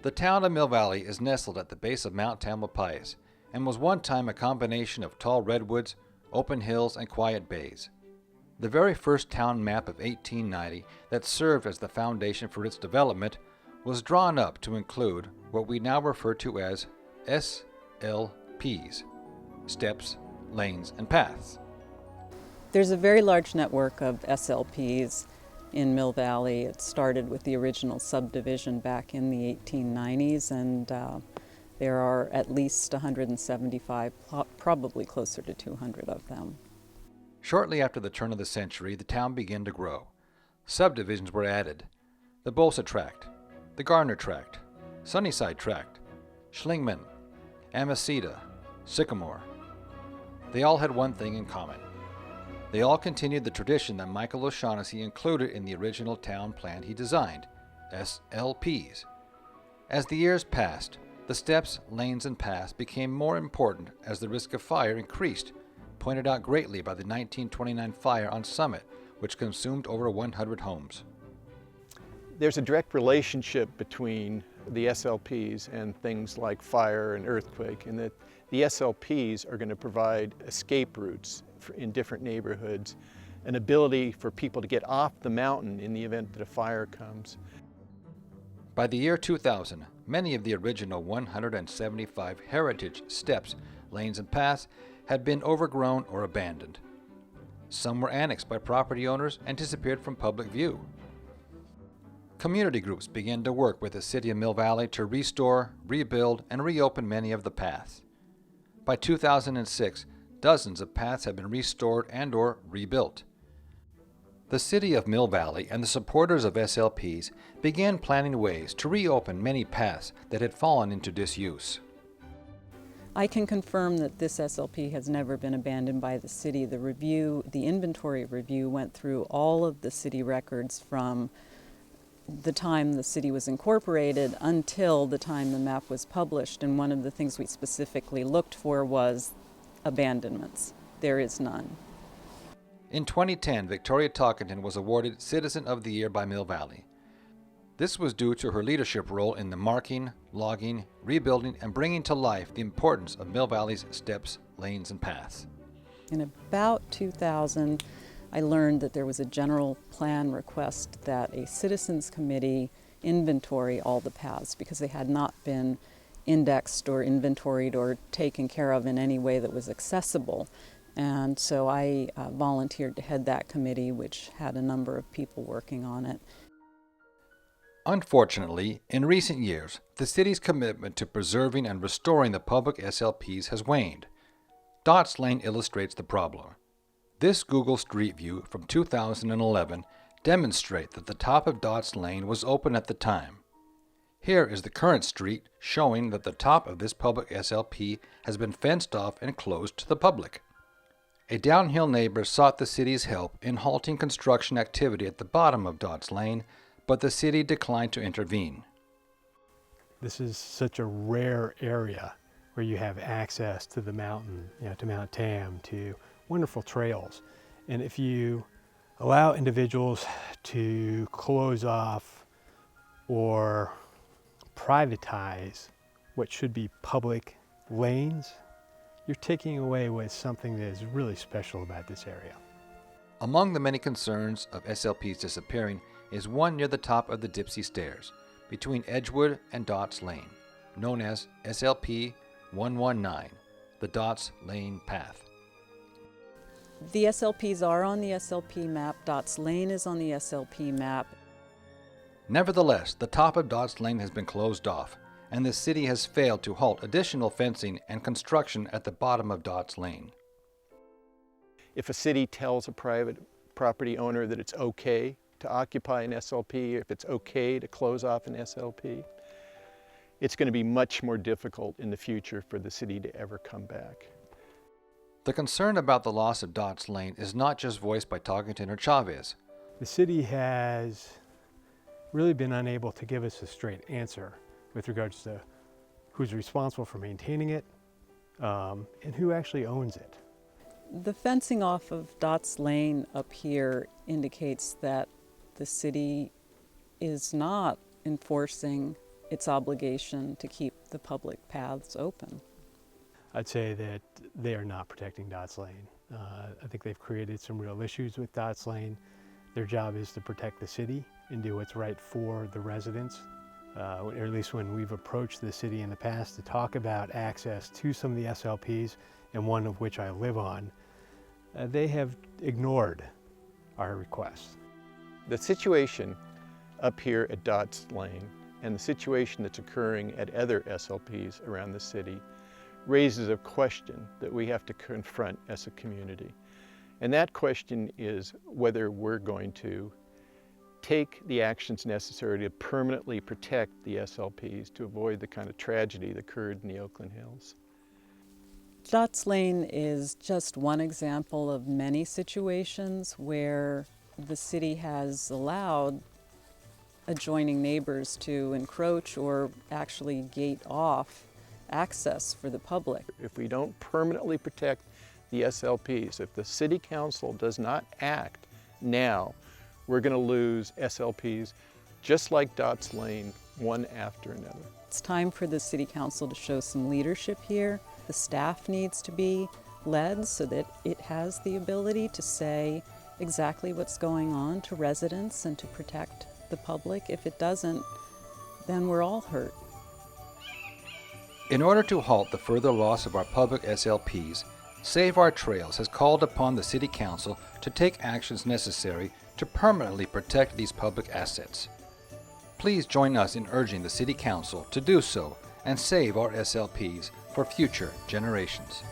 The town of Mill Valley is nestled at the base of Mount Tamalpais and was one time a combination of tall redwoods, open hills, and quiet bays. The very first town map of 1890 that served as the foundation for its development was drawn up to include what we now refer to as SLPs, steps, lanes, and paths. There's a very large network of SLPs in Mill Valley. It started with the original subdivision back in the 1890s, and there are at least 175, probably closer to 200 of them. Shortly after the turn of the century, the town began to grow. Subdivisions were added: the Bolsa Tract, the Garner Tract, Sunnyside Tract, Schlingman, Amacita, Sycamore. They all had one thing in common. They all continued the tradition that Michael O'Shaughnessy included in the original town plan he designed, SLPs. As the years passed, the steps, lanes, and paths became more important as the risk of fire increased, pointed out greatly by the 1929 fire on Summit, which consumed over 100 homes. There's a direct relationship between the SLPs and things like fire and earthquake, and that the SLPs are going to provide escape routes in different neighborhoods, an ability for people to get off the mountain in the event that a fire comes. By the year 2000, many of the original 175 heritage steps, lanes, and paths had been overgrown or abandoned. Some were annexed by property owners and disappeared from public view. Community groups began to work with the city of Mill Valley to restore, rebuild, and reopen many of the paths. By 2006, dozens of paths have been restored and/or rebuilt. The city of Mill Valley and the supporters of SLPs began planning ways to reopen many paths that had fallen into disuse. I can confirm that this SLP has never been abandoned by the city. The inventory review went through all of the city records from the time the city was incorporated until the time the map was published, and one of the things we specifically looked for was abandonments. There is none. In 2010, Victoria Talkington was awarded Citizen of the Year by Mill Valley. This was due to her leadership role in the marking, logging, rebuilding, and bringing to life the importance of Mill Valley's steps, lanes, and paths. In about 2000, I learned that there was a general plan request that a citizens committee inventory all the paths because they had not been indexed or inventoried or taken care of in any way that was accessible. And so I volunteered to head that committee, which had a number of people working on it. Unfortunately, in recent years, the city's commitment to preserving and restoring the public SLPs has waned. Dots Lane illustrates the problem. This Google Street View from 2011 demonstrates that the top of Dots Lane was open at the time. Here is the current street showing that the top of this public SLP has been fenced off and closed to the public. A downhill neighbor sought the city's help in halting construction activity at the bottom of Dots Lane, but the city declined to intervene. This is such a rare area where you have access to the mountain, to Mount Tam, to wonderful trails. And if you allow individuals to close off or privatize what should be public lanes, you're taking away with something that is really special about this area. Among the many concerns of SLPs disappearing is one near the top of the Dipsy Stairs, between Edgewood and Dots Lane, known as SLP 119, the Dots Lane Path. The SLPs are on the SLP map. Dots Lane is on the SLP map. Nevertheless, the top of Dots Lane has been closed off, and the city has failed to halt additional fencing and construction at the bottom of Dots Lane. If a city tells a private property owner that it's okay to occupy an SLP, if it's okay to close off an SLP, it's going to be much more difficult in the future for the city to ever come back. The concern about the loss of Dots Lane is not just voiced by Talkington or Chavez. The city has really been unable to give us a straight answer with regards to who's responsible for maintaining it and who actually owns it. The fencing off of Dots Lane up here indicates that the city is not enforcing its obligation to keep the public paths open. I'd say that they are not protecting Dots Lane. I think they've created some real issues with Dots Lane. Their job is to protect the city and do what's right for the residents. Or at least when we've approached the city in the past to talk about access to some of the SLPs, and one of which I live on, they have ignored our requests. The situation up here at Dots Lane and the situation that's occurring at other SLPs around the city raises a question that we have to confront as a community. And that question is whether we're going to take the actions necessary to permanently protect the SLPs to avoid the kind of tragedy that occurred in the Oakland Hills. Dots Lane is just one example of many situations where the city has allowed adjoining neighbors to encroach or actually gate off access for the public. If we don't permanently protect the SLPs, if the City Council does not act now, we're going to lose SLPs just like Dots Lane, one after another. It's time for the City Council to show some leadership here. The staff needs to be led so that it has the ability to say exactly what's going on to residents and to protect the public. If it doesn't, then we're all hurt. In order to halt the further loss of our public SLPs, Save Our Trails has called upon the City Council to take actions necessary to permanently protect these public assets. Please join us in urging the City Council to do so and save our SLPs for future generations.